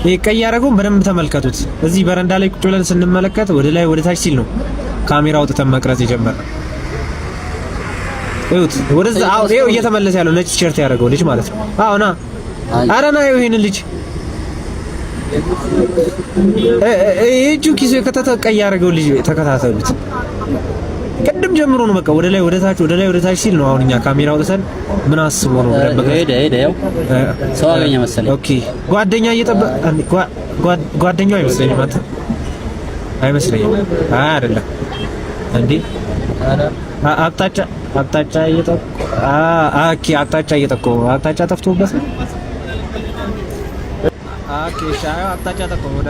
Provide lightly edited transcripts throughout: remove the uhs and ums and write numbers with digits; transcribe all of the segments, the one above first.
ይሄ ቀይ ያደረገውን በደንብ ተመልከቱት። እዚህ በረንዳ ላይ ቁጭ ብለን ስንመለከት ወደ ላይ ወደ ታች ሲል ነው ካሜራ አውጥተን መቅረጽ የጀመረው። እዩት፣ ወደዛ ይኸው እየተመለሰ ያለው ነጭ ቲሸርት ያደረገው ልጅ ማለት ነው። አዎ ና፣ ኧረ ና፣ ይኸው ይሄንን ልጅ እጁ ኪሱ የከተተ ቀይ ያደረገው ልጅ ተከታተሉት። ቅድም ጀምሮ ነው በቃ ወደ ላይ ወደ ታች ወደ ላይ ወደ ታች ሲል ነው። አሁን እኛ ካሜራ አውጥተን ምን አስቦ ነው ሄደ ያው ሰው አገኘ መሰለኝ። ኦኬ ጓደኛ ጓደኛው አይመስለኝም። አንተ አይመስለኝም። አይደለም እንዴ አቅጣጫ እየጠቆመ አቅጣጫ ጠፍቶበት ነው። ኦኬ ሻዩ አቅጣጫ ጠቆመ ወደ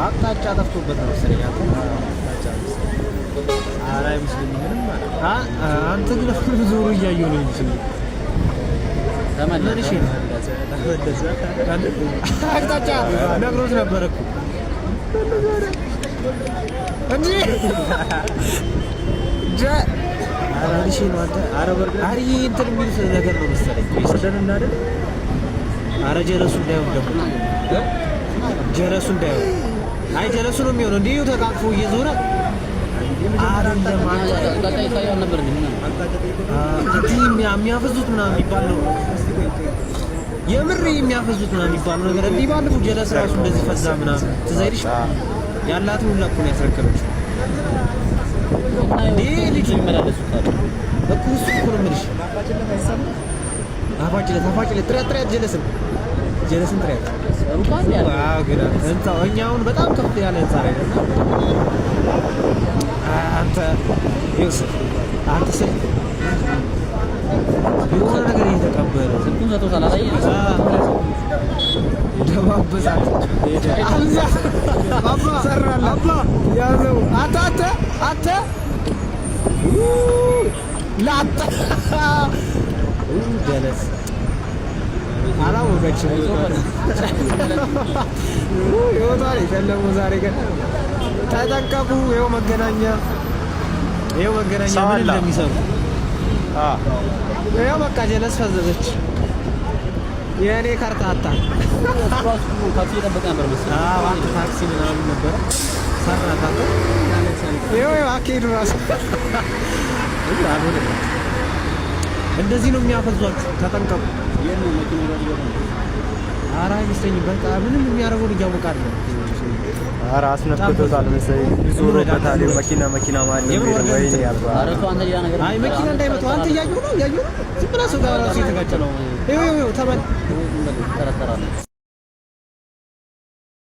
አቅጣጫ ጠፍቶበት ነው መሰለኝ። ኧረ አይመስለኝም ምንም ማለት አንተ ግን ዞሮ እያየሁ ነው እንጂ ተመለሽ አቅጣጫ ነግሮት ነበር እኮ እንጂ አራዲሽ ነው አንተ አረበርጋ አሪ እንትን የሚል ነገር ነው መሰለኝ ይሰደን እናደል አረ ጀለሱ እንዳይሆን ደግሞ ጀለሱ እንዳይሆን አይ ጀለሱ ነው የሚሆነው እንዴ ተቃቅፎ እየዞረ አይደለም አቃጣይ ሳይሆን ነበር እንዴ የሚያፈዙት ምናምን የሚባል ነው የምር የሚያፈዙት ምናምን የሚባል ነገር እንዴ ባለፈው ጀለስ ራሱ እንደዚህ ፈዛ ምናምን ትዘይልሽ ያላትን ሁሉ እኮ ነው ያስረከበችው እንዴ ልጅ ይመላለሱታል እኮ እሱ እኮ ነው የምልሽ አፋጭለት ጥራት ጀለስን ጥራት እንኳን ያለ ግን እንታው እኛውን በጣም ከፍ ያለ ህንጻ ላይ ነው አንተ ዮሴፍ አንተ ስልክ የሆነ ነገር እየተቀበለ ስልኩን ሰጥቶታል አላየህ ደባበሳት አብዛ አባ ሰራላ አባ ያዘው አታ ላጣ ጀለስ አላወቀችም ይወጣል የፈለጉ ዛሬ ግን ተጠንቀቁ። ይኸው መገናኛ ምን እንደሚሰሩ ይኸው በቃ ጀለስ ፈዘዘች። የእኔ ካርታታ ታክሲ ጠበቀ ነበር መሰለኝ። አዎ አንተ ታክሲ ምናምን ነበር ሰራታ ይኸው አኬዱ ራስ እንደዚህ ነው የሚያፈዟችሁ። ተጠንቀቁ። የኔ መኪና ጋር ይገባል። ኧረ አይመስለኝም። በቃ ምንም የሚያደርገውን እያወቃል ነው። ኧረ አስነክቶታል መሰለኝ። ብዙ ሮበታል መኪና ማለት ነው። ወይኔ ያልባ ኧረ ተው አንተ ያ ነገር አይ መኪና እንዳይመጣው አንተ እያየሁ ነው። ዝም ብለህ ሰው ጋር ራሱ የተጋጨ ነው። ይኸው ተበል ተረተራለህ